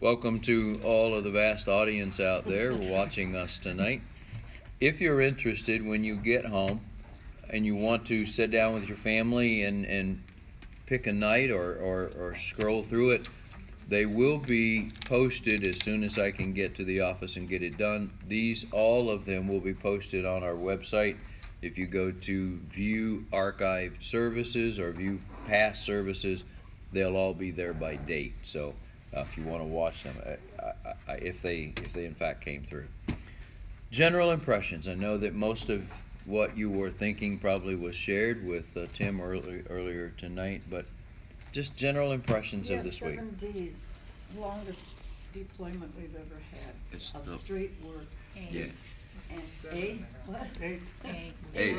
Welcome to all of the vast audience out there watching us tonight. If you're interested, when you get home and you want to sit down with your family and pick a night or scroll through it, they will be posted as soon as I can get to the office and get it done. All of them will be posted on our website. If you go to view archived services or view past services, they'll all be there by date. So if you want to watch them, if they in fact came through. General impressions. I know that most of what you were thinking probably was shared with Tim earlier tonight, but just general impressions of this week. 7 days, longest deployment we've ever had. It's of straight work. Yeah. And eight? What? Eight. Eight.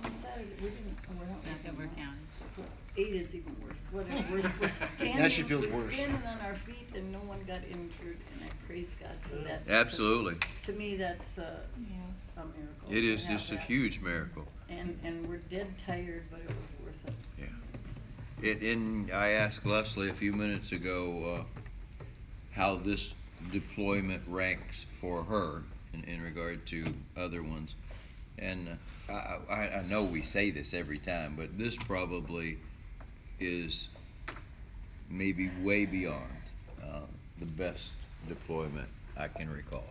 On Saturday, we didn't, we're not That we're counting. 8 is even worse. Whatever. We're standing, Now she feels we're worse. standing on our feet and no one got injured, and I praise God for that. Absolutely. To me, that's a miracle. It is to have just a that. huge miracle. And we're dead tired, but it was worth it. Yeah. I asked Leslie a few minutes ago how this deployment ranks for her in regard to other ones. And I know we say this every time, but this probably is maybe way beyond the best deployment I can recall.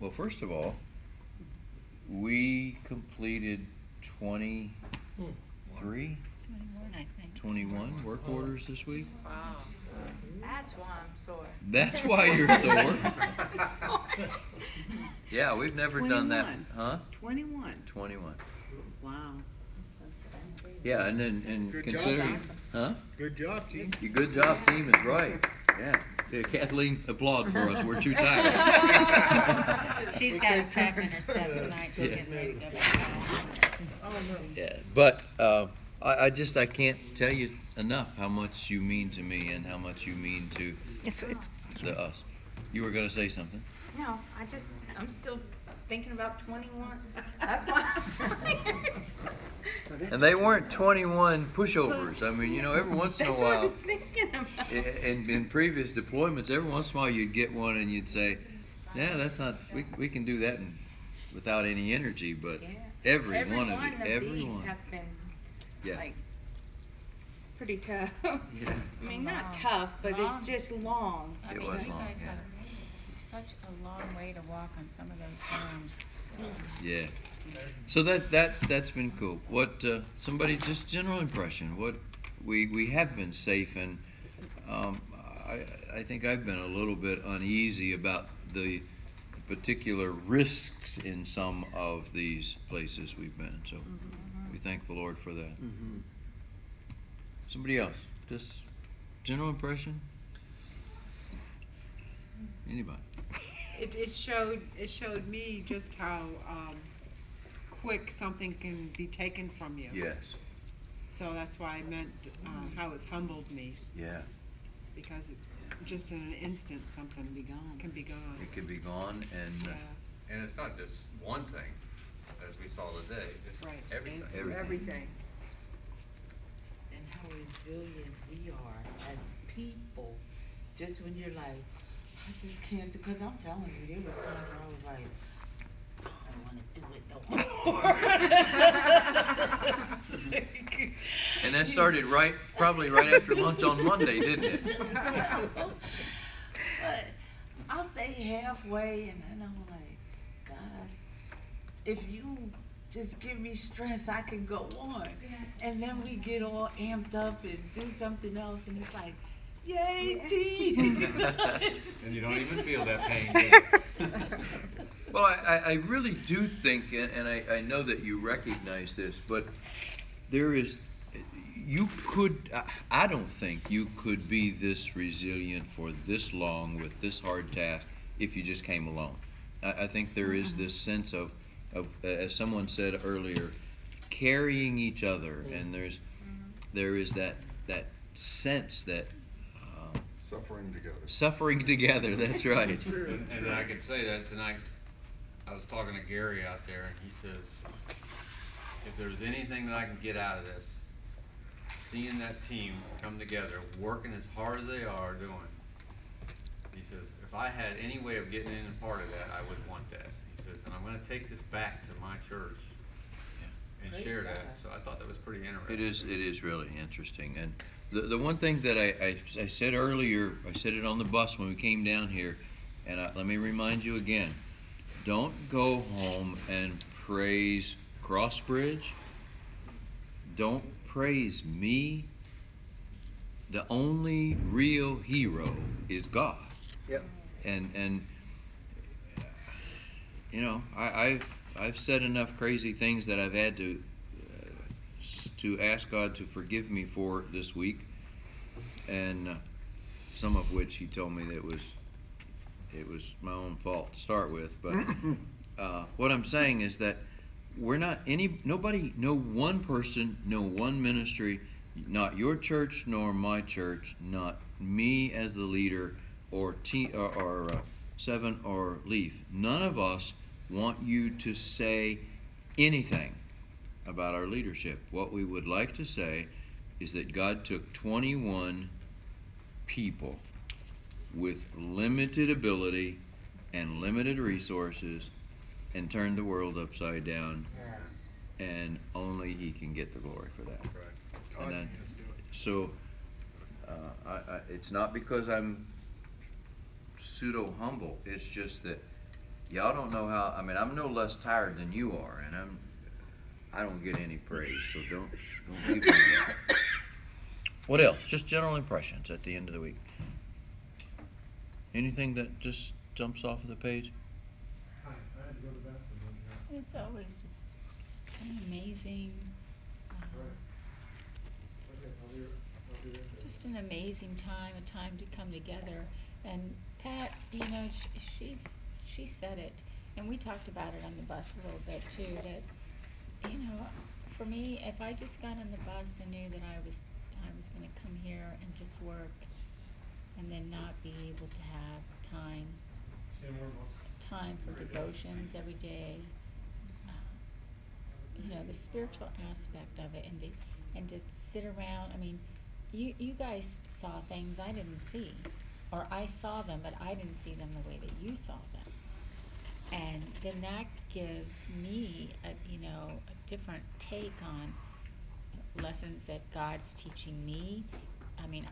Well, first of all, we completed 23, 21, I think. 21 work orders this week. Wow. That's why I'm sore. That's why you're sore. Yeah, we've never done that. 21. Huh? 21. 21. Wow. Yeah, and Good job. considering, That's awesome. huh? Good job, team. Your good job team is right. Yeah. Kathleen, applaud for us. We're too tired. She's got to pack her stuff tonight. She's getting ready to go back home. Yeah, but I can't tell you enough how much you mean to me and how much you mean to us. You were going to say something? No, I'm still thinking about 21. That's why I'm tired. And they weren't 21 pushovers. I mean, every once in a That's what while, I'm thinking about. in previous deployments, every once in a while you'd get one and you'd say, yeah, that's not, we can do that without any energy, but Yeah. every one of Every these one have been Yeah. like pretty tough. Yeah. I mean, not Long. tough, but Long. it's just long. I It mean, was you long, guys yeah. have such a long way to walk on some of those farms. Yeah. So that's been cool. What somebody just general impression? What we have been safe, and I think I've been a little bit uneasy about the particular risks in some of these places we've been. So we thank the Lord for that. Somebody else? Just general impression? Anybody? It showed me just how quick something can be taken from you. Yes. So that's why I meant how it's humbled me, Yeah. because just in an instant something can be gone. It could be gone, and Yeah. And it's not just one thing, as we saw today, it's Right. everything. Everything. And how resilient we are as people. Just when you're like, I just can't do, because I'm telling you, there was times where I was like, I don't want to do it no more. and that started probably right after lunch on Monday, didn't it? But I'll stay halfway, and then I'm like, God, if you just give me strength, I can go on. And then we get all amped up and do something else, and it's like, yay, team! And you don't even feel that pain. Well, I really do think, and I know that you recognize this, but I don't think you could be this resilient for this long with this hard task if you just came alone. I think there is this sense of as someone said earlier, carrying each other, and there is that sense that suffering together. That's right. And I can say that tonight, I was talking to Gary out there, and he says, if there's anything that I can get out of this, seeing that team come together, working as hard as they are doing. He says, if I had any way of getting in a part of that, I would want that. He says, and I'm going to take this back to my church and Praise share God. that. So I thought that was pretty interesting. It is really interesting. And the one thing that I said earlier, I said it on the bus when we came down here, and let me remind you again, don't go home and praise Crossbridge. Don't praise me. The only real hero is God. Yep. And you know, I've said enough crazy things that I've had to ask God to forgive me for this week, and some of which He told me that it was my own fault to start with. But what I'm saying is that we're not nobody, no one person, no one ministry, not your church nor my church, not me as the leader or Seven or Leaf. None of us want you to say anything about our leadership. What we would like to say is that God took 21 people with limited ability and limited resources and turned the world upside down, and only He can get the glory for that. Right. And then, so it's not because I'm pseudo humble. It's just that y'all don't know how. I mean, I'm no less tired than you are, and I don't get any praise. So don't give me that. What else? Just general impressions at the end of the week. Anything that just jumps off of the page? It's always just an amazing, just an amazing time, a time to come together. And Pat, you know, she said it, and we talked about it on the bus a little bit too, that, you know, for me, if I just got on the bus and knew that I was going to come here and just work, and then not be able to have time for devotions every day, you know, the spiritual aspect of it, and to sit around. I mean, you guys saw things I didn't see, or I saw them, but I didn't see them the way that you saw them. And then that gives me a different take on lessons that God's teaching me. I mean,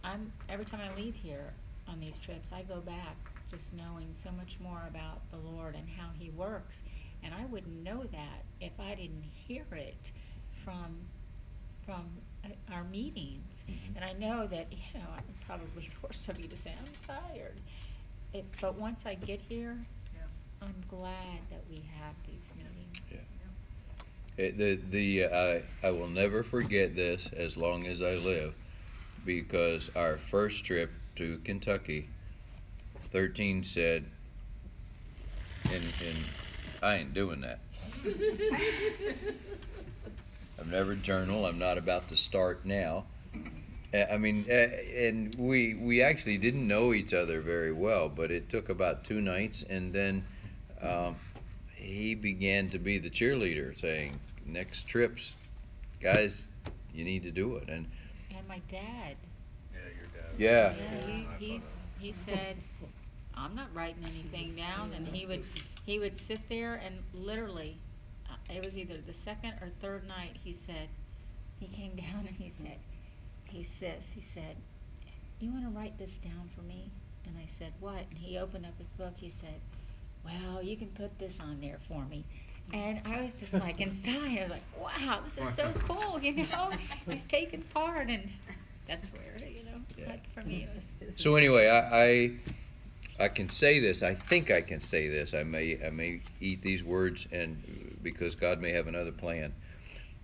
I'm every time I leave here on these trips, I go back just knowing so much more about the Lord and how He works. And I wouldn't know that if I didn't hear it from our meetings. Mm-hmm. And I know that, you know, I'm probably the worst of you to say I'm tired. But once I get here, I'm glad that we have these meetings. I will never forget this as long as I live, because our first trip to Kentucky, 13 said, and I ain't doing that. I've never journaled. I'm not about to start now. I mean, and we actually didn't know each other very well, but it took about 2 nights, and then he began to be the cheerleader, saying, next trips, guys, you need to do it. And my dad. Yeah. He said, I'm not writing anything down, and he would sit there and literally, it was either the second or third night, he came down and he said, you want to write this down for me? And I said, what? And he opened up his book. He said, well, you can put this on there for me. And I was just like inside, I was like, wow, this is so cool, you know? He's taking part, and that's where, you know, Yeah. like for me. So anyway, I can say this. I think I can say this. I may eat these words, and because God may have another plan.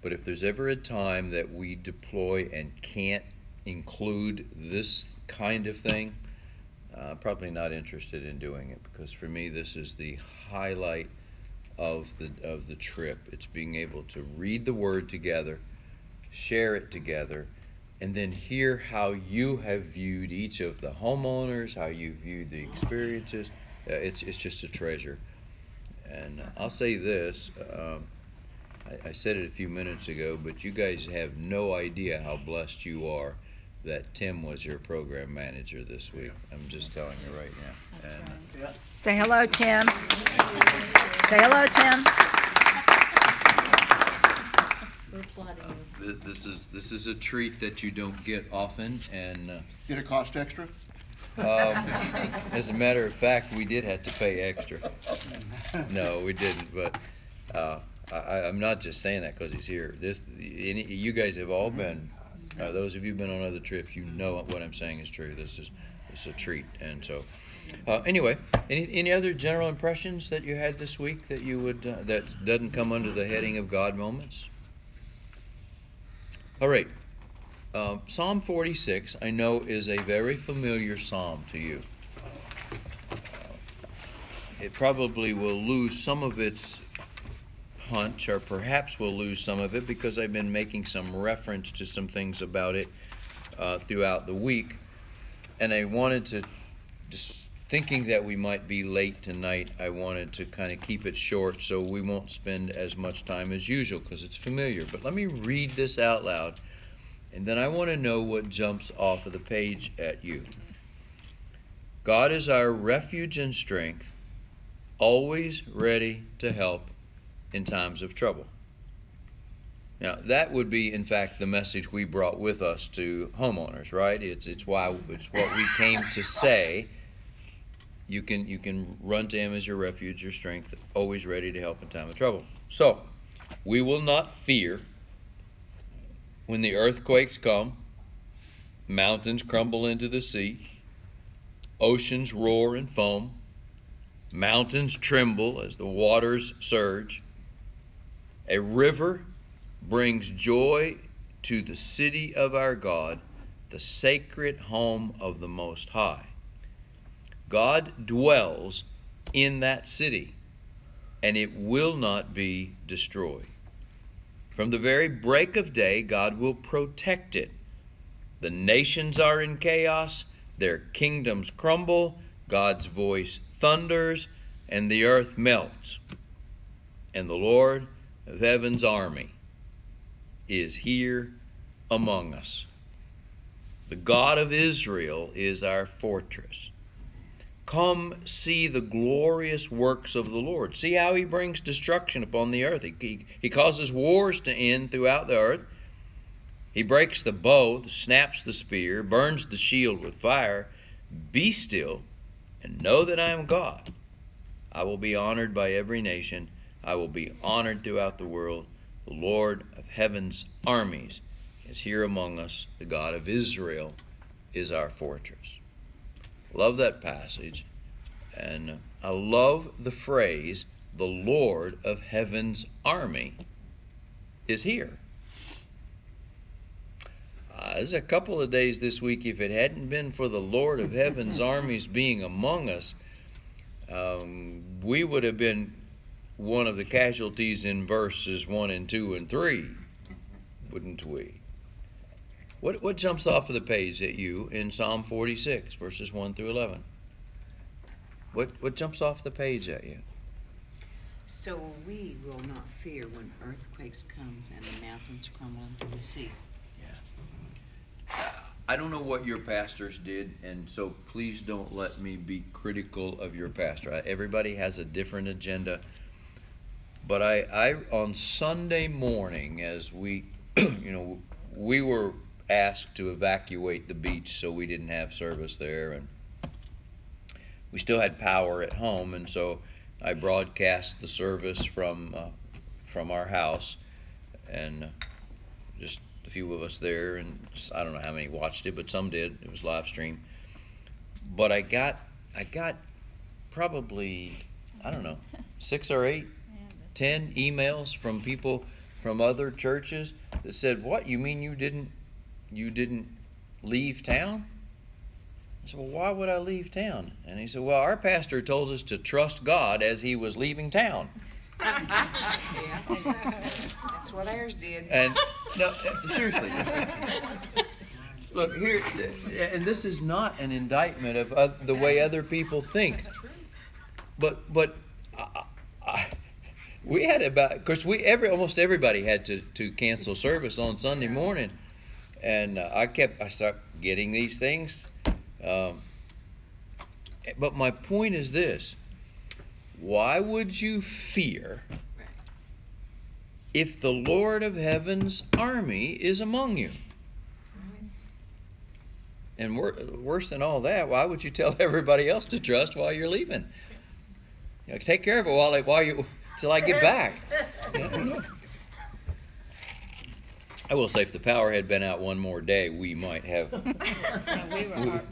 But if there's ever a time that we deploy and can't include this kind of thing, probably not interested in doing it, because for me this is the highlight of the trip. It's being able to read the Word together, share it together, and then hear how you have viewed each of the homeowners, how you viewed the experiences. It's just a treasure. And I'll say this, I said it a few minutes ago, but you guys have no idea how blessed you are that Tim was your program manager this week. I'm just telling you right now. And Say hello, Tim. Say hello, Tim. We're applauding you. this is a treat that you don't get often, and Did it cost extra? as a matter of fact, we did have to pay extra. No, we didn't, but I'm not just saying that because he's here. You guys have all been, those of you who've been on other trips, you know what I'm saying is true. This is a treat. And so, anyway, any other general impressions that you had this week that you would, that doesn't come under the heading of God moments? All right. Psalm 46, I know, is a very familiar psalm to you. It probably will lose some of its punch, or perhaps will lose some of it, because I've been making some reference to some things about it throughout the week. And I wanted to, just thinking that we might be late tonight, I wanted to kind of keep it short so we won't spend as much time as usual, because it's familiar. But let me read this out loud. And then I want to know what jumps off of the page at you. God is our refuge and strength, always ready to help in times of trouble. Now, that would be, in fact, the message we brought with us to homeowners, right? It's what we came to say. You can run to Him as your refuge, your strength, always ready to help in time of trouble. So, we will not fear when the earthquakes come, mountains crumble into the sea, oceans roar and foam, mountains tremble as the waters surge. A river brings joy to the city of our God, the sacred home of the Most High. God dwells in that city, and it will not be destroyed. From the very break of day, God will protect it. The nations are in chaos, their kingdoms crumble, God's voice thunders, and the earth melts. And the Lord of heaven's army is here among us. The God of Israel is our fortress. Come see the glorious works of the Lord. See how He brings destruction upon the earth. He causes wars to end throughout the earth. He breaks the bow, snaps the spear, burns the shield with fire. Be still and know that I am God. I will be honored by every nation. I will be honored throughout the world. The Lord of heaven's armies is here among us. The God of Israel is our fortress. Love that passage, and I love the phrase, the Lord of heaven's army is here. There's a couple of days this week, if it hadn't been for the Lord of heaven's armies being among us, we would have been one of the casualties in verses 1 and 2 and 3, wouldn't we? What jumps off of the page at you in Psalm 46, verses 1 through 11? What jumps off the page at you? So we will not fear when earthquakes comes and the mountains crumble into the sea. Yeah. I don't know what your pastors did, and so please don't let me be critical of your pastor. Everybody has a different agenda. But I on Sunday morning, as we, we were asked to evacuate the beach, so we didn't have service there, and we still had power at home, and so I broadcast the service from our house, and just a few of us there, and I don't know how many watched it, but some did. It was live stream. But I got probably, I don't know, 6 or 8, 10 emails from people from other churches that said, "What, you mean you didn't leave town?" I said, "Well, why would I leave town?" And he said, "Well, our pastor told us to trust God as he was leaving town." Yeah, that's what ours did. And no, seriously. Look here, and this is not an indictment of the way other people think. That's true. But We had about, of course, almost everybody had to cancel service on Sunday morning, and I started getting these things. But my point is this: why would you fear if the Lord of Heaven's army is among you? And worse than all that, why would you tell everybody else to trust while you're leaving? Take care of it till I get back. I will say, if the power had been out one more day, we might have.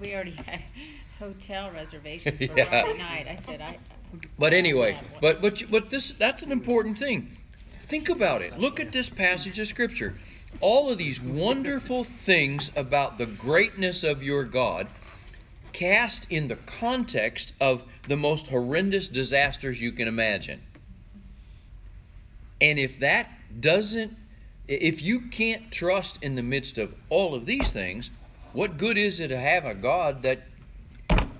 We already had hotel reservations for Yeah. Friday night. I said But anyway, but that's an important thing. Think about it. Look at this passage of Scripture. All of these wonderful things about the greatness of your God, cast in the context of the most horrendous disasters you can imagine. And if you can't trust in the midst of all of these things, what good is it to have a God that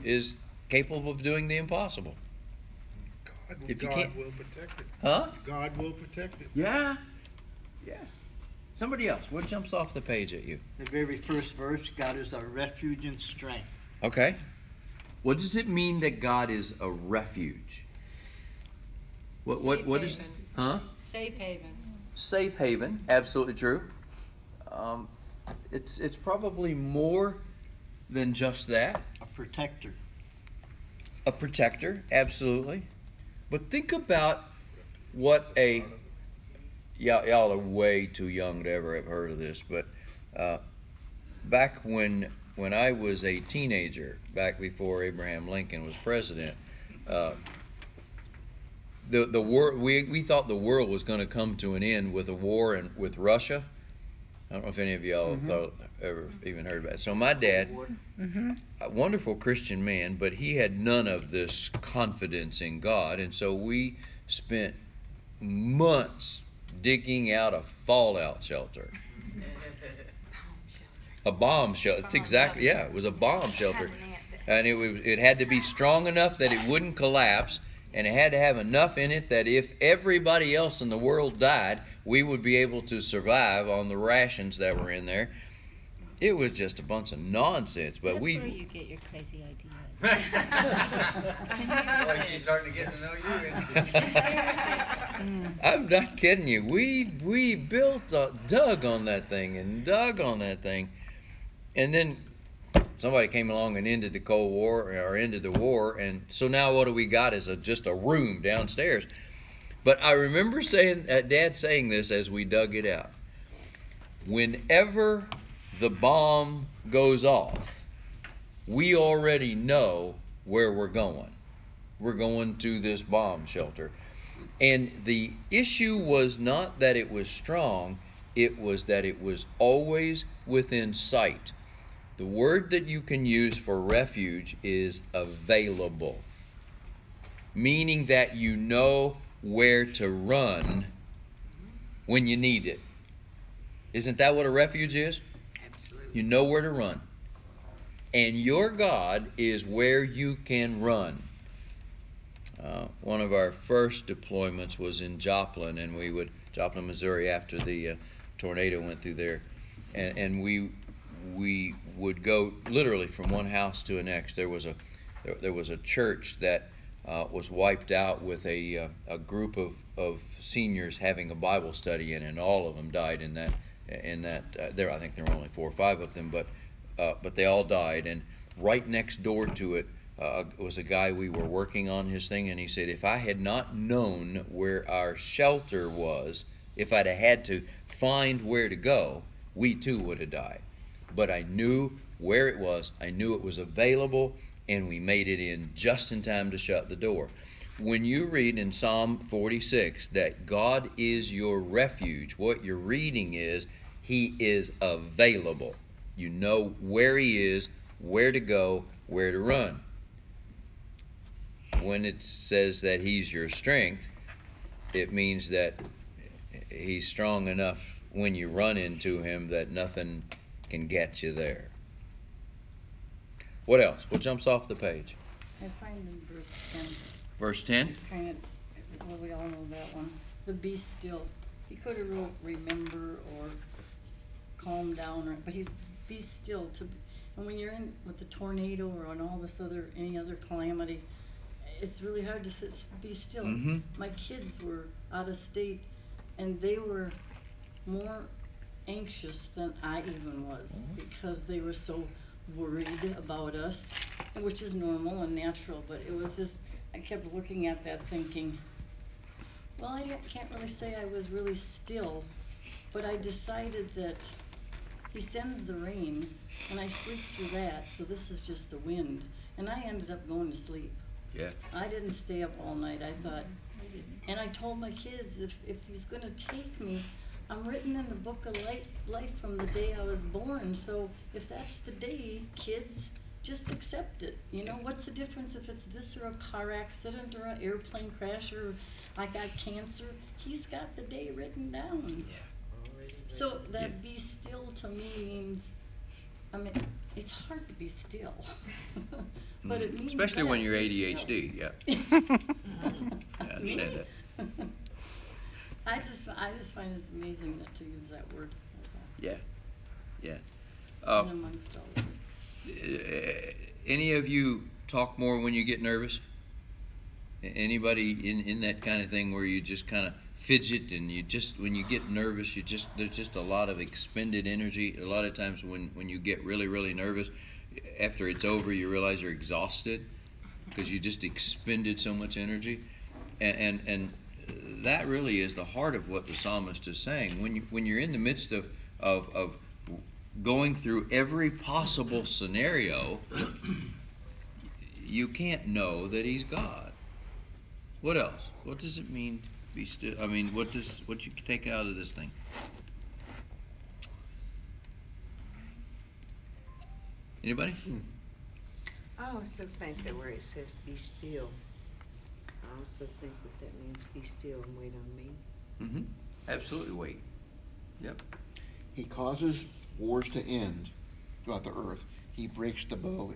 is capable of doing the impossible? God will protect it. Huh? God will protect it. Yeah. Yeah. Somebody else. What jumps off the page at you? The very first verse, God is our refuge and strength. Okay. What does it mean that God is a refuge? What is? Huh? Safe haven. Safe haven. Absolutely true. It's probably more than just that. A protector. A protector. Absolutely. But think about what y'all are way too young to ever have heard of this, but back when I was a teenager, back before Abraham Lincoln was president, we thought the world was going to come to an end with a war with Russia. I don't know if any of y'all ever even heard about it. So my dad, a wonderful Christian man, but he had none of this confidence in God, and so we spent months digging out a fallout shelter. A bomb shelter. It's exactly, yeah, it was a bomb shelter. And it had to be strong enough that it wouldn't collapse, and it had to have enough in it that if everybody else in the world died, we would be able to survive on the rations that were in there. It was just a bunch of nonsense, but that's where you get your crazy ideas. Boy, she's starting to get to know you. I'm not kidding you. We dug on that thing and dug on that thing, and then somebody came along and ended the Cold War or ended the war, and so now what do we got is just a room downstairs. But I remember Dad saying this as we dug it out. Whenever the bomb goes off, we already know where we're going. We're going to this bomb shelter. And the issue was not that it was strong, it was that it was always within sight. The word that you can use for refuge is available, meaning that you know where to run when you need it. Isn't that what a refuge is? Absolutely. You know where to run. And your God is where you can run. One of our first deployments was in Joplin, and Joplin, Missouri, after the tornado went through there, and we would go literally from one house to the next. There was a church that was wiped out with a group of seniors having a Bible study in it, and all of them died in that. There, I think there were only 4 or 5 of them, but they all died. And right next door to it was a guy we were working on his thing, and he said, if I had not known where our shelter was, if I'd have had to find where to go, we too would have died. But I knew where it was, I knew it was available, and we made it in just in time to shut the door. When you read in Psalm 46 that God is your refuge, what you're reading is He is available. You know where He is, where to go, where to run. When it says that He's your strength, it means that He's strong enough when you run into Him that nothing can get you there. What else? What jumps off the page? I find in verse 10. Verse 10? well, we all know that one. The be still. He could have wrote remember or calm down, or, but he's be still. And when you're in with the tornado or on all this other, any other calamity, it's really hard to be still. Mm-hmm. My kids were out of state, and they were more anxious than I even was, because they were so worried about us, which is normal and natural, but it was just, I kept looking at that thinking, well, I can't really say I was really still, but I decided that he sends the rain, and I sleep through that, so this is just the wind. And I ended up going to sleep. Yeah. I didn't stay up all night, I thought. And I told my kids, if he's gonna take me, I'm written in the book of life from the day I was born, so if that's the day, kids, just accept it. You know, what's the difference if it's this or a car accident or an airplane crash or I got cancer? He's got the day written down. So that be still to me means, I mean, it's hard to be still. But it means especially that, when you're be still. ADHD, yeah. I understand that. I just find it's amazing that to use that word. Yeah, yeah. And amongst all of it. Any of you talk more when you get nervous? Anybody in that kind of thing where you just kind of fidget and you just, when you get nervous, there's just a lot of expended energy. A lot of times when you get really, really nervous, after it's over, you realize you're exhausted because you just expended so much energy. And that really is the heart of what the psalmist is saying. When you're in the midst of going through every possible scenario, you can't know that he's God. What else? What does it mean to be still? I mean, what you take out of this thing? Anybody? I also think that where it says be still, I also think what that means, be still and wait on me. Mm-hmm. Absolutely wait. Yep. He causes wars to end throughout the earth. He breaks the bow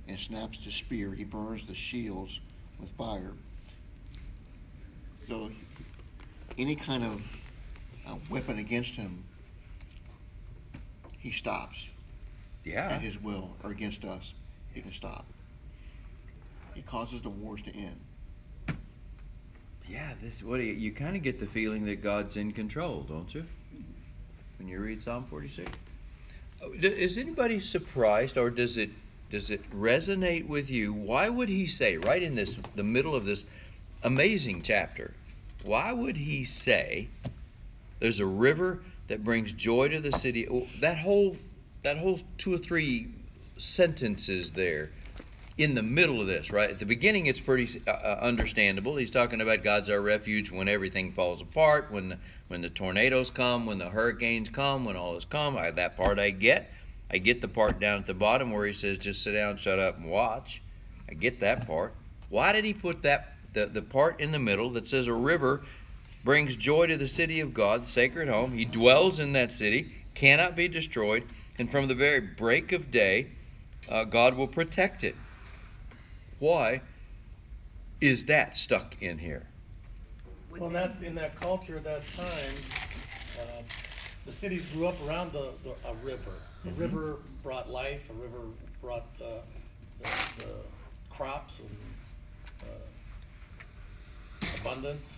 and snaps the spear. He burns the shields with fire. So any kind of weapon against him, he stops. Yeah. At his will, or against us, he can stop. He causes the wars to end. Yeah, you kind of get the feeling that God's in control, don't you? When you read Psalm 46. Is anybody surprised, or does it resonate with you? Why would he say, right in the middle of this amazing chapter, why would he say there's a river that brings joy to the city? That whole 2 or 3 sentences there in the middle of this, right? At the beginning, it's pretty understandable. He's talking about God's our refuge when everything falls apart, when the tornadoes come, when the hurricanes come, when all this come. That part I get. I get the part down at the bottom where he says, just sit down, shut up, and watch. I get that part. Why did he put the part in the middle that says a river brings joy to the city of God, the sacred home? He dwells in that city, cannot be destroyed, and from the very break of day, God will protect it. Why is that stuck in here? Well, in that culture, that time, the cities grew up around a river. A river brought life. A river brought the crops and abundance.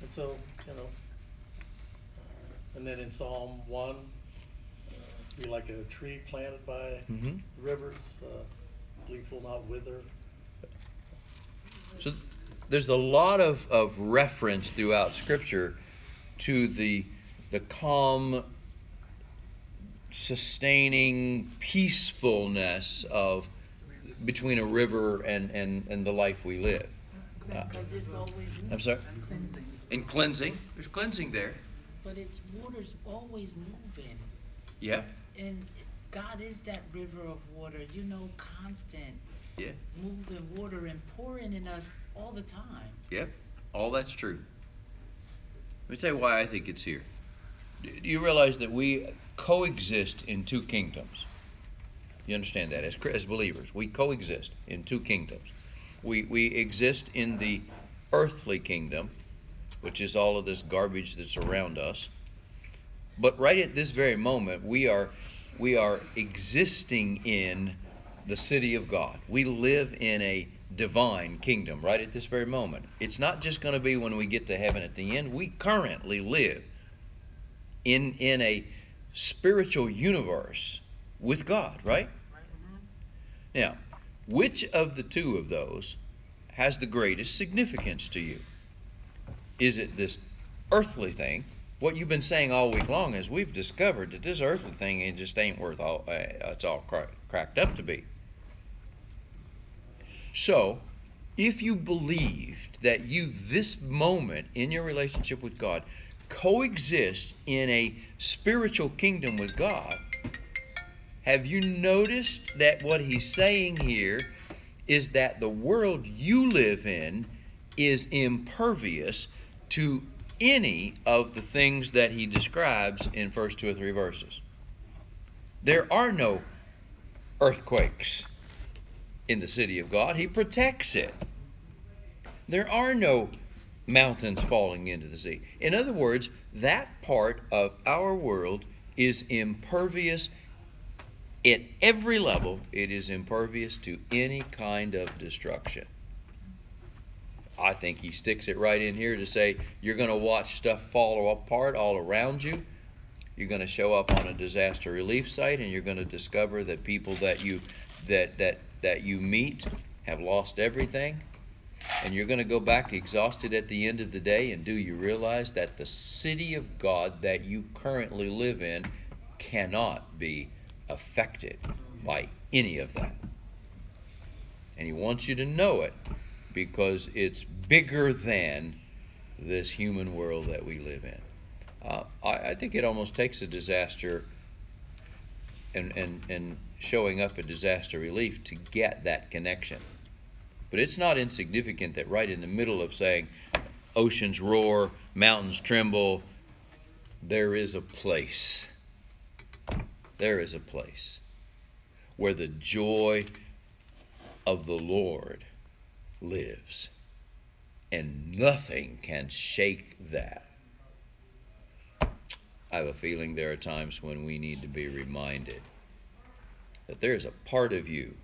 And so, and then in Psalm 1, be like a tree planted by rivers, leaf will not wither. So there's a lot of reference throughout Scripture to the calm, sustaining peacefulness of between a river and the life we live. Because it's always moving. I'm sorry? Cleansing. And cleansing. There's cleansing there. But its water's always moving. Yeah. And God is that river of water, constant. Yeah. Moving water and pouring in us all the time. Yep. All that's true. Let me tell you why I think it's here. Do you realize that we coexist in 2 kingdoms? You understand that? As believers, we coexist in 2 kingdoms. We exist in the earthly kingdom, which is all of this garbage that's around us. But right at this very moment, we are existing in the city of God. We live in a divine kingdom right at this very moment. It's not just going to be when we get to heaven at the end. We currently live in a spiritual universe with God, right? Now, which of the two of those has the greatest significance to you? Is it this earthly thing? What you've been saying all week long is we've discovered that this earthly thing, it just ain't worth all it's all cracked up to be. So, if you believed that you, this moment in your relationship with God, coexist in a spiritual kingdom with God, have you noticed that what he's saying here is that the world you live in is impervious to any of the things that he describes in first 2 or 3 verses? There are no earthquakes in the city of God. He protects it. There are no mountains falling into the sea. In other words, that part of our world is impervious at every level. It is impervious to any kind of destruction. I think he sticks it right in here to say you're going to watch stuff fall apart all around you. You're going to show up on a disaster relief site, and you're going to discover that people that you meet have lost everything. And you're going to go back exhausted at the end of the day, and do you realize that the city of God that you currently live in cannot be affected by any of that? And he wants you to know it, because it's bigger than this human world that we live in. I think it almost takes a disaster and showing up at disaster relief to get that connection. But it's not insignificant that right in the middle of saying oceans roar, mountains tremble, there is a place. There is a place where the joy of the Lord lives, and nothing can shake that. I have a feeling there are times when we need to be reminded that there's a part of you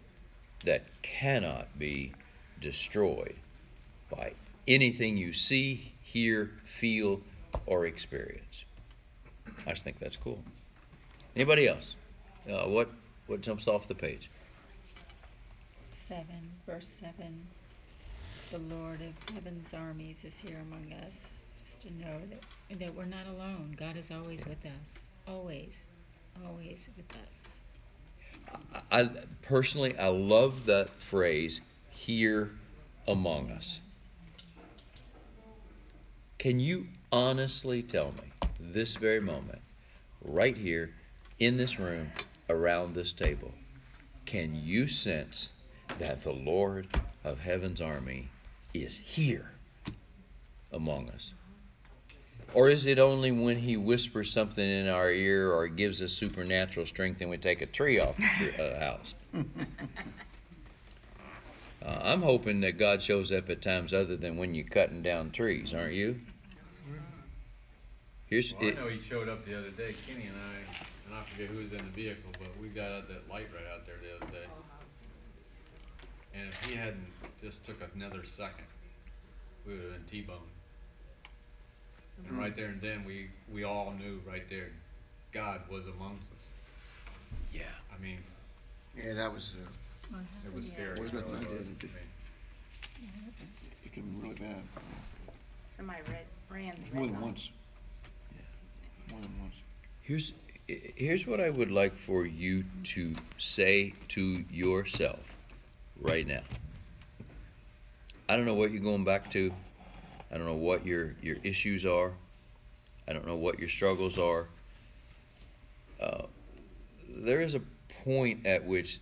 that cannot be destroyed by anything you see, hear, feel, or experience. I just think that's cool. Anybody else? What jumps off the page? 7, verse 7. The Lord of heaven's armies is here among us. Just to know that we're not alone. God is always with us. Always with us. I personally love that phrase, here among us. Can you honestly tell me, this very moment, right here, in this room, around this table, can you sense that the Lord of heaven's army is here among us? Or is it only when he whispers something in our ear or gives us supernatural strength and we take a tree off the house? I'm hoping that God shows up at times other than when you're cutting down trees, aren't you? I know he showed up the other day, Kenny and I forget who was in the vehicle, but we got out that light right out there the other day. And if he hadn't just took another second, we would have been T-boned. And right there and then, we all knew right there, God was amongst us. Yeah. I mean, Yeah, that was, it was scary. Wasn't It really nothing I was. did. It could have been really bad. Somebody ran the More red than light. once. More than once. Here's what I would like for you to say to yourself right now. I don't know what you're going back to. I don't know what your issues are. I don't know what your struggles are. There is a point at which,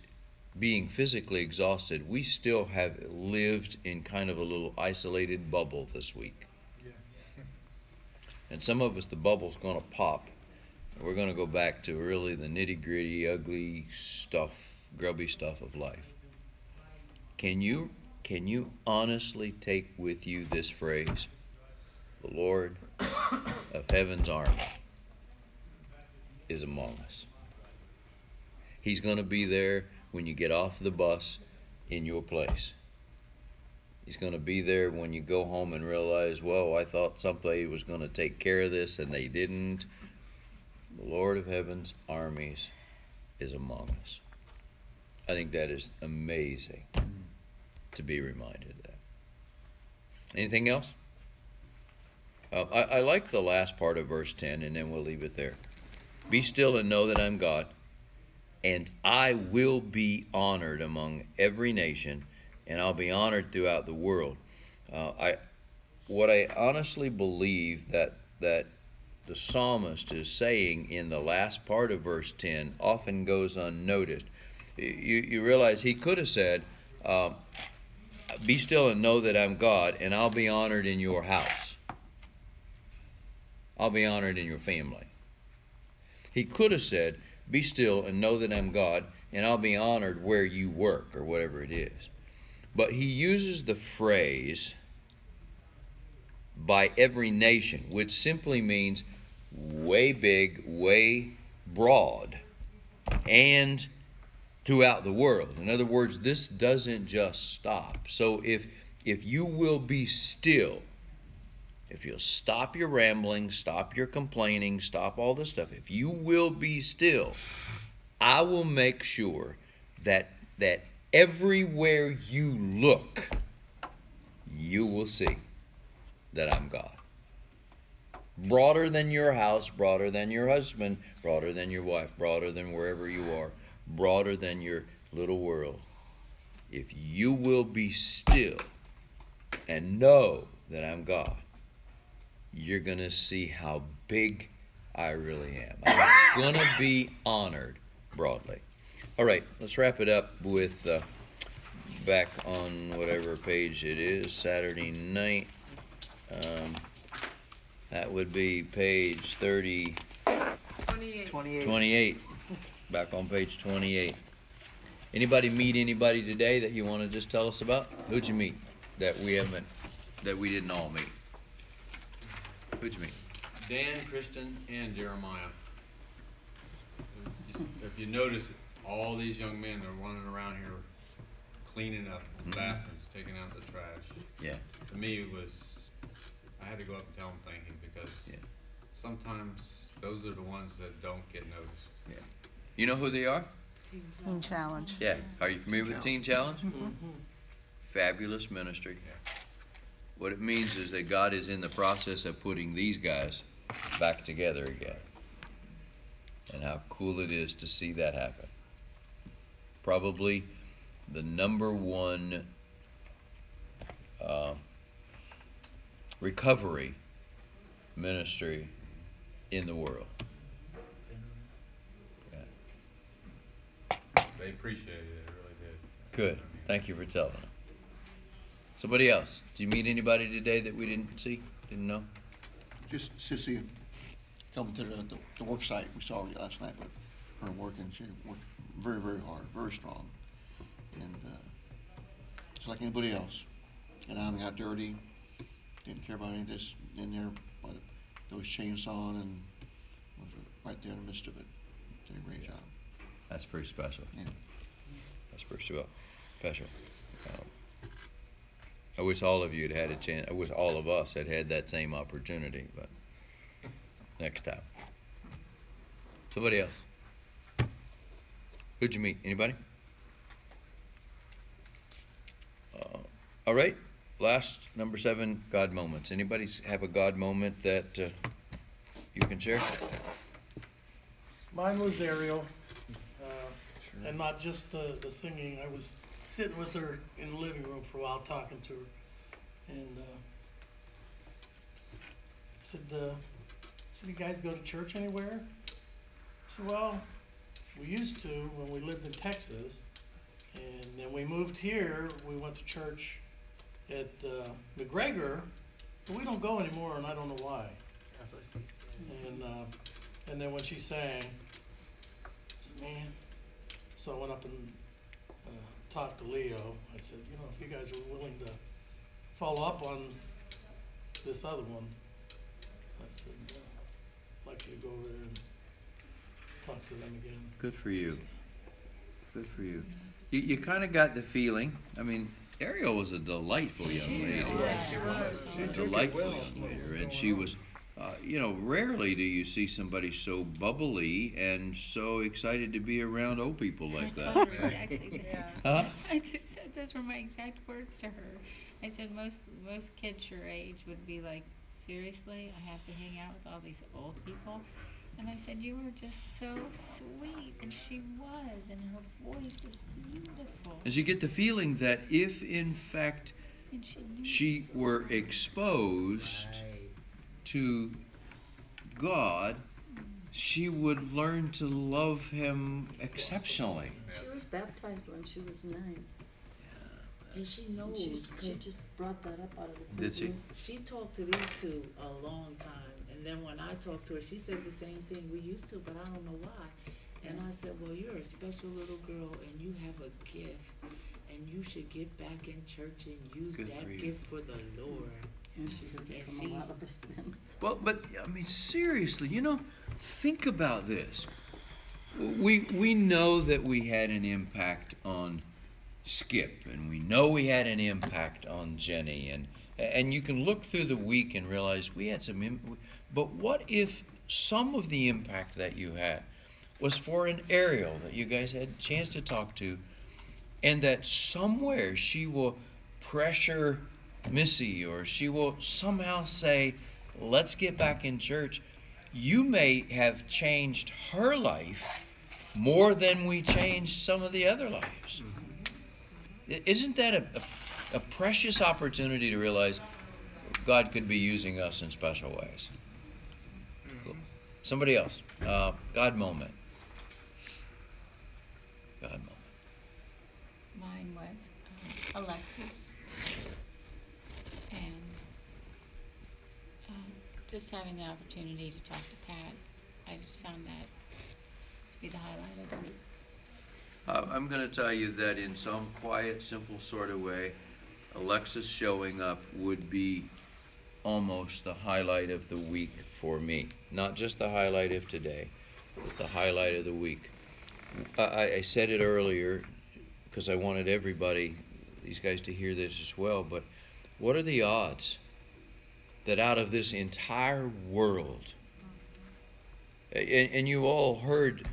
being physically exhausted, we still have lived in kind of a little isolated bubble this week. And some of us, the bubble's going to pop. We're going to go back to really the nitty-gritty, ugly stuff, grubby stuff of life. Can you can you honestly take with you this phrase? The Lord of heaven's army is among us. He's going to be there when you get off the bus in your place. He's going to be there when you go home and realize, whoa, I thought somebody was going to take care of this and they didn't. The Lord of heaven's armies is among us. I think that is amazing to be reminded of that. Anything else? I like the last part of verse 10, and then we'll leave it there. Be still and know that I'm God, and I will be honored among every nation, and I'll be honored throughout the world. What I honestly believe that the psalmist is saying in the last part of verse 10 often goes unnoticed. You realize he could have said, be still and know that I'm God, and I'll be honored in your house. I'll be honored in your family. He could have said, be still and know that I'm God, and I'll be honored where you work, or whatever it is. But he uses the phrase, by every nation, which simply means way big, way broad, and throughout the world. In other words, this doesn't just stop. So if you will be still, if you'll stop your rambling, stop your complaining, stop all this stuff, if you will be still, I will make sure that everywhere you look, you will see that I'm God. Broader than your house, broader than your husband, broader than your wife, broader than wherever you are, broader than your little world. If you will be still and know that I'm God, you're going to see how big I really am. I'm going to be honored broadly. All right, let's wrap it up with back on whatever page it is, Saturday night. That would be page 28. Back on page 28. Anybody meet anybody today that you want to just tell us about? Who'd you meet that we didn't all meet? Who'd you meet? Dan, Kristen, and Jeremiah. If you notice, all these young men are running around here cleaning up bathrooms, taking out the trash. Yeah. To me, I had to go up and tell them thank you, because sometimes those are the ones that don't get noticed. Yeah. You know who they are? Teen Challenge. Yeah. Are you familiar with Teen Challenge? Mm-hmm. Fabulous ministry. What it means is that God is in the process of putting these guys back together again. And how cool it is to see that happen. Probably the #1 recovery ministry in the world. They appreciated it, they really did. Good. Thank you for telling them. Somebody else. Did you meet anybody today that we didn't see? Didn't know? Just Sissy coming to the work site. We saw her last night, but her working, she worked very, very hard, very strong. And just like anybody else. And I got dirty, didn't care about any of this in there, by those chains on, and was right there in the midst of it. Did a great job. That's pretty special. Yeah. That's pretty special. I wish all of you had had a chance. I wish all of us had had that same opportunity, but next time. Somebody else. Who'd you meet? Anybody? All right. Last, #7, God moments. Anybody have a God moment that you can share? Mine was Ariel, and not just the singing. I was sitting with her in the living room for a while, talking to her, and said, "You guys go to church anywhere?" I said, "Well, we used to when we lived in Texas, and then we moved here. We went to church at McGregor, but we don't go anymore, and I don't know why." That's what she said. And then when she sang, I said, "Man," so I went up and talked to Leo. I said, you know, if you guys are willing to follow up on this other one, I said, I'd like you to go over there and talk to them again. Good for you. Good for you. You kind of got the feeling. I mean, Ariel was a delightful young lady. Yes, she was. A delightful young lady, and she was. You know, rarely do you see somebody so bubbly and so excited to be around old people like that. Exactly. Huh? I just said those were my exact words to her. I said most kids your age would be like, seriously, I have to hang out with all these old people. And I said, you were just so sweet, and she was, and her voice is beautiful. And you get the feeling that if, in fact, And she were exposed to God, she would learn to love Him exceptionally. She was baptized when she was 9. And she knows. She just brought that up out of the blue. Did she? She talked to these two a long time, and then when I talked to her, she said the same thing we used to, but I don't know why. And I said, well, you're a special little girl, and you have a gift, and you should get back in church and use Good for that you. gift for the Lord. And she heard it from a lot of us then. Well, but I mean, seriously, you know, think about this. We know that we had an impact on Skip, and we know we had an impact on Jenny, and you can look through the week and realize we had some. But what if some of the impact that you had was for an Ariel that you guys had a chance to talk to, and that somewhere she will pressure Missy, or she will somehow say, let's get back in church. You may have changed her life more than we changed some of the other lives. Isn't that a precious opportunity to realize God could be using us in special ways? Cool. Somebody else. God moment. God moment. Mine was Alexis, and just having the opportunity to talk to Pat. I just found that to be the highlight of the week. I'm going to tell you that in some quiet, simple sort of way, Alexis showing up would be almost the highlight of the week for me. Not just the highlight of today, but the highlight of the week. I said it earlier because I wanted everybody, these guys, to hear this as well, but what are the odds that out of this entire world, and you all heard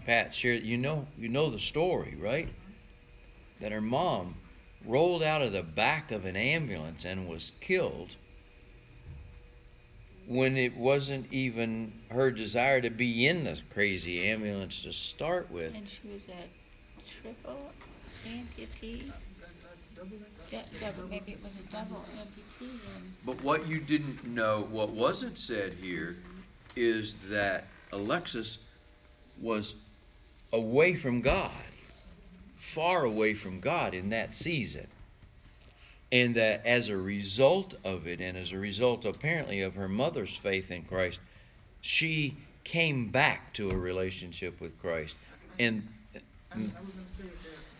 Pat share, you know the story, right? That her mom rolled out of the back of an ambulance and was killed when it wasn't even her desire to be in the crazy ambulance to start with. And she was a triple amputee. Double, maybe it was a double amputee. But what you didn't know, what wasn't said here, is that Alexis was away from God, far away from God in that season. And that as a result of it, and as a result apparently of her mother's faith in Christ, she came back to a relationship with Christ. And I was going to say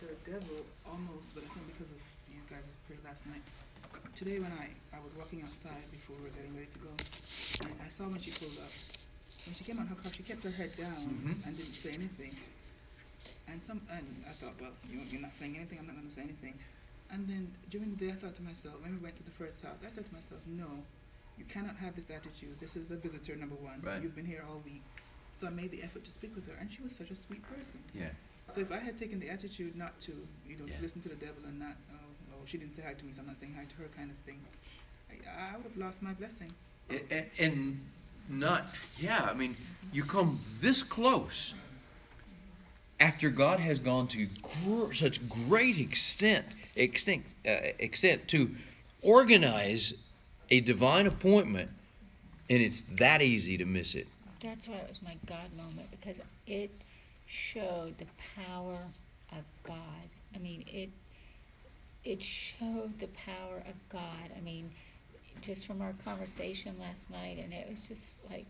the devil almost, but I think because of you guys' prayer last night. Today when I was walking outside before we were getting ready to go, and I saw when she pulled up. When she came out her car, she kept her head down and didn't say anything. And I thought, well, you're not saying anything, I'm not going to say anything. And then during the day, I thought to myself, when we went to the first house, I thought to myself, no, you cannot have this attitude. This is a visitor, number one. Right. You've been here all week. So I made the effort to speak with her, and she was such a sweet person. yeah. So if I had taken the attitude not to, to listen to the devil and not, oh, she didn't say hi to me, so I'm not saying hi to her kind of thing, I would have lost my blessing. And not, I mean, you come this close after God has gone to such great extent to organize a divine appointment, and it's that easy to miss it. That's why it was my God moment, because it showed the power of God. I mean, it showed the power of God. I mean, just from our conversation last night, and it was just like.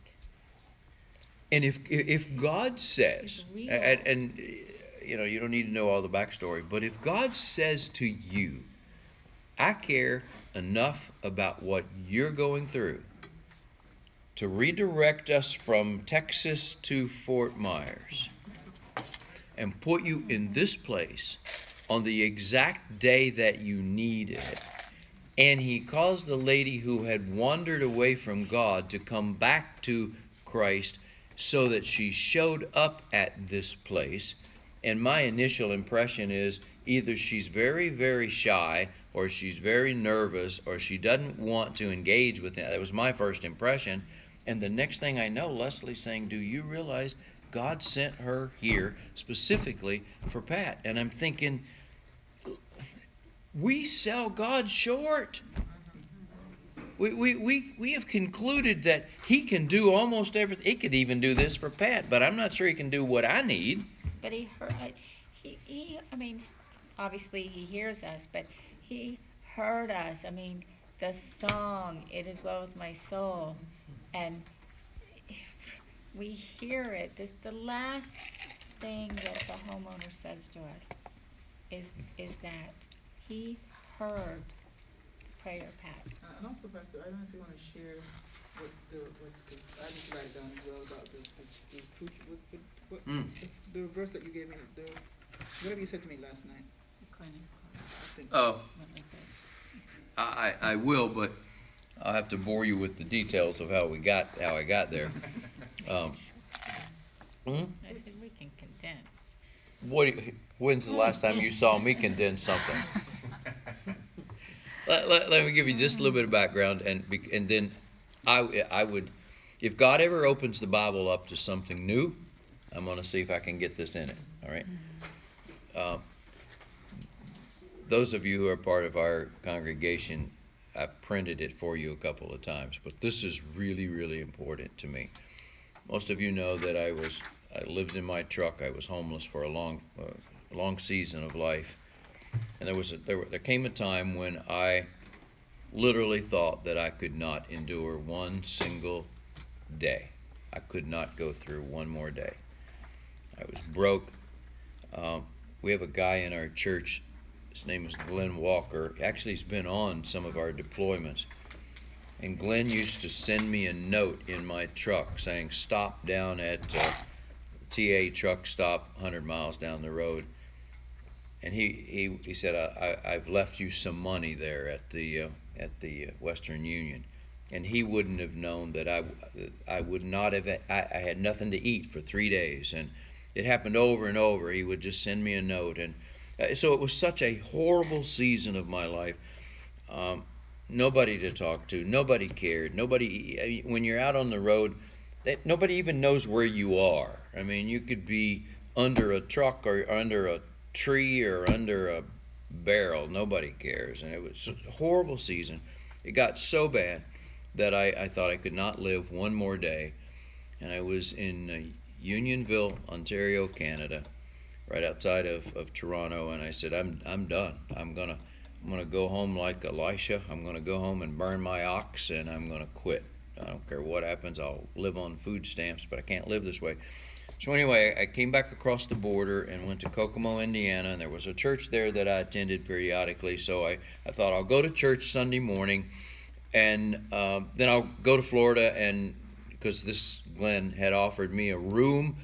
And if God says, and you don't need to know all the backstory. But if God says to you, I care enough about what you're going through to redirect us from Texas to Fort Myers and put you in this place on the exact day that you need it. And he caused the lady who had wandered away from God to come back to Christ so that she showed up at this place. And my initial impression is either she's very, very shy, or she's very nervous, or she doesn't want to engage with it. That was my first impression. And the next thing I know, Leslie's saying, do you realize God sent her here specifically for Pat? And I'm thinking, we sell God short. We have concluded that he can do almost everything. He could even do this for Pat, but I'm not sure he can do what I need. But he heard, I mean, obviously he hears us, but he heard us. I mean, the song, It Is Well With My Soul, and we hear it. This, the last thing that the homeowner says to us is that he heard the prayer, Pat. And also, Pastor, I don't know if you want to share because I just write it down as well about the verse that you gave me, whatever you said to me last night. Oh, I will, but I'll have to bore you with the details of how I got there. I said we can condense. When's the last time you saw me condense something? Let me give you just a little bit of background, and then I would, if God ever opens the Bible up to something new, I'm going to see if I can get this in it. All right. Those of you who are part of our congregation, I've printed it for you a couple of times, but this is really, really important to me. Most of you know that I lived in my truck. I was homeless for a long season of life. And there came a time when I literally thought that I could not endure one single day. I could not go through one more day. I was broke. We have a guy in our church. His name is Glenn Walker. Actually, he's been on some of our deployments. And Glenn used to send me a note in my truck saying, stop down at TA truck stop 100 miles down the road. And he said, I've left you some money there at the Western Union. And he wouldn't have known that I would not have, I had nothing to eat for 3 days. And it happened over and over. He would just send me a note. And so it was such a horrible season of my life. Nobody to talk to. Nobody cared. Nobody, when you're out on the road, nobody even knows where you are. I mean, you could be under a truck or under a tree or under a barrel. Nobody cares. And it was a horrible season. It got so bad that I thought I could not live one more day. And I was in Unionville, Ontario, Canada, right outside of Toronto, and I said, I'm done. I'm gonna go home like Elisha. I'm gonna go home and burn my ox, and I'm gonna quit. I don't care what happens. I'll live on food stamps, but I can't live this way. So anyway, I came back across the border and went to Kokomo, Indiana, and there was a church there that I attended periodically. So I thought I'll go to church Sunday morning, and then I'll go to Florida, and because this Glenn had offered me a room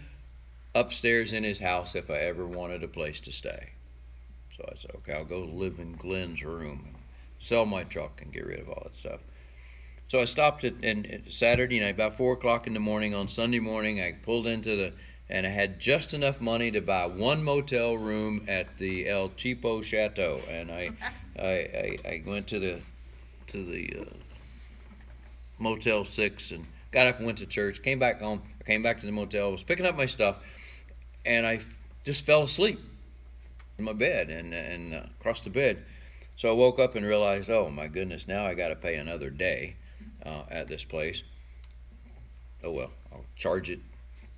upstairs in his house if I ever wanted a place to stay. So I said, okay, I'll go live in Glenn's room, sell my truck, and get rid of all that stuff. So I stopped at Saturday night, about 4 o'clock in the morning. On Sunday morning, I pulled into and I had just enough money to buy one motel room at the El Cheapo Chateau. And I went to the Motel 6 and got up and went to church, came back home, I came back to the motel, was picking up my stuff, and I just fell asleep in my bed and across the bed. So I woke up and realized, oh my goodness, now I got to pay another day at this place. Oh well, I'll charge it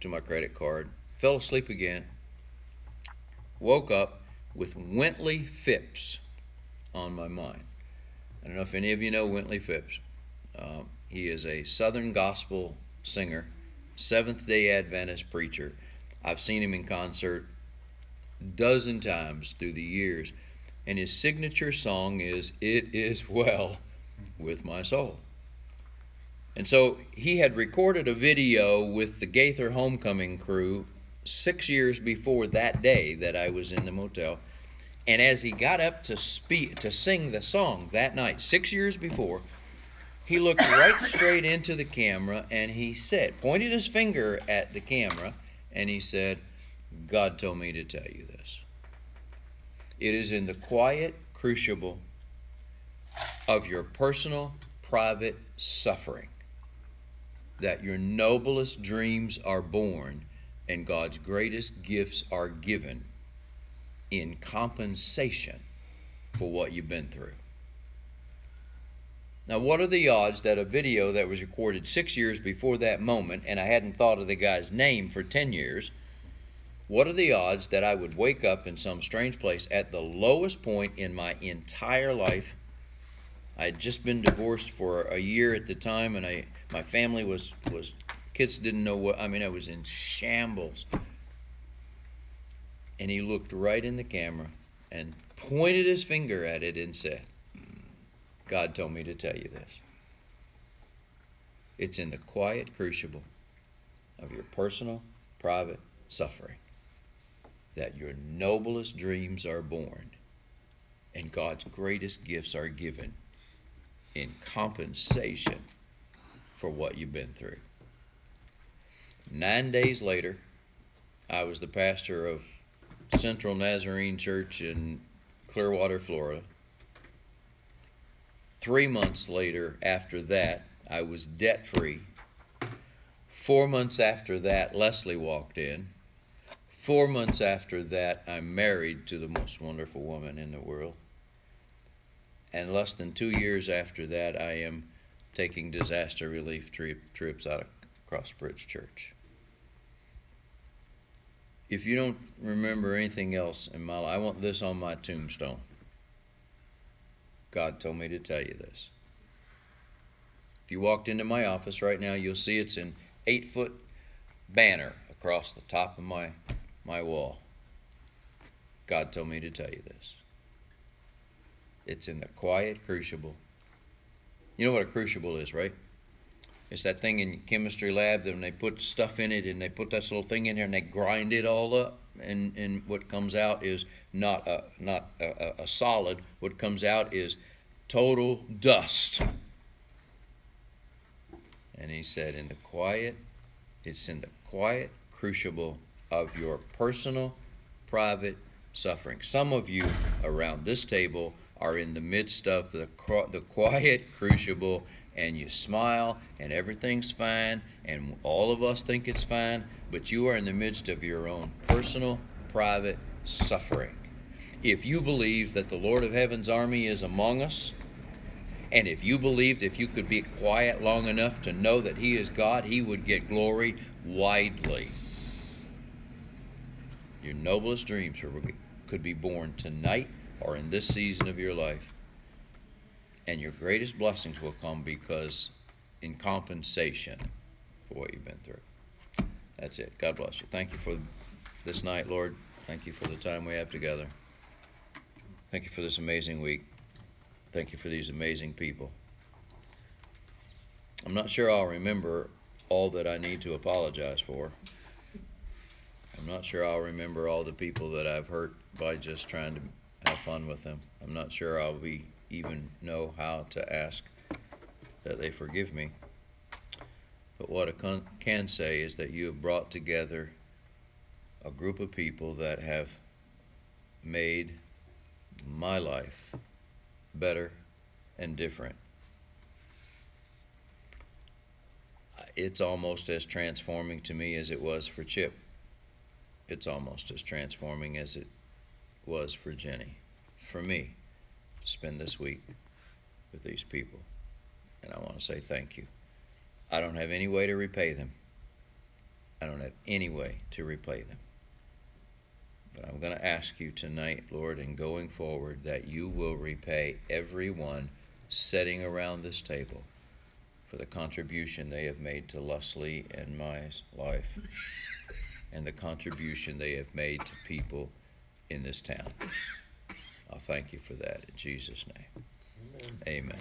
to my credit card. Fell asleep again. Woke up with Wintley Phipps on my mind. I don't know if any of you know Wintley Phipps. He is a Southern gospel singer, Seventh-day Adventist preacher. I've seen him in concert dozen times through the years. And his signature song is "It Is Well With My Soul." And so he had recorded a video with the Gaither Homecoming crew 6 years before that day that I was in the motel. And as he got up to sing the song that night, 6 years before, he looked right straight into the camera and he said, pointed his finger at the camera, and he said, "God told me to tell you this. It is in the quiet crucible of your personal, private suffering that your noblest dreams are born and God's greatest gifts are given in compensation for what you've been through." Now, what are the odds that a video that was recorded 6 years before that moment, and I hadn't thought of the guy's name for 10 years, what are the odds that I would wake up in some strange place at the lowest point in my entire life? I had just been divorced for a year at the time, and my family was kids didn't know what, I was in shambles. And he looked right in the camera and pointed his finger at it and said, "God told me to tell you this. It's in the quiet crucible of your personal, private suffering that your noblest dreams are born and God's greatest gifts are given in compensation for what you've been through." 9 days later, I was the pastor of Central Nazarene Church in Clearwater, Florida. 3 months later, after that, I was debt-free. 4 months after that, Leslie walked in. 4 months after that, I'm married to the most wonderful woman in the world. And less than 2 years after that, I am taking disaster relief trips out of Crossbridge Church. If you don't remember anything else in my life, I want this on my tombstone. God told me to tell you this. If you walked into my office right now, you'll see it's an 8-foot banner across the top of my wall. God told me to tell you this. It's in the quiet crucible. You know what a crucible is, right? It's that thing in chemistry lab that when they put stuff in it and they put that little thing in there and they grind it all up, and what comes out is not a solid. What comes out is total dust. And he said, it's in the quiet crucible of your personal, private suffering. Some of you around this table are in the midst of the quiet crucible, and you smile and everything's fine, and all of us think it's fine, but you are in the midst of your own personal, private suffering. If you believe that the Lord of Heaven's army is among us, and if you believed if you could be quiet long enough to know that He is God, He would get glory widely. Your noblest dreams could be born tonight or in this season of your life. And your greatest blessings will come because in compensation for what you've been through. That's it. God bless you. Thank you for this night, Lord. Thank you for the time we have together. Thank you for this amazing week. Thank you for these amazing people. I'm not sure I'll remember all that I need to apologize for. I'm not sure I'll remember all the people that I've hurt by just trying to have fun with them. I'm not sure I'll even know how to ask that they forgive me. But what I can say is that you have brought together a group of people that have made my life better and different. It's almost as transforming to me as it was for Chip. It's almost as transforming as it was for Jenny, for me, to spend this week with these people. And I want to say thank you. I don't have any way to repay them. I don't have any way to repay them. But I'm going to ask you tonight, Lord, and going forward, that you will repay everyone sitting around this table for the contribution they have made to Leslie and my life, and the contribution they have made to people in this town. I thank you for that in Jesus' name. Amen.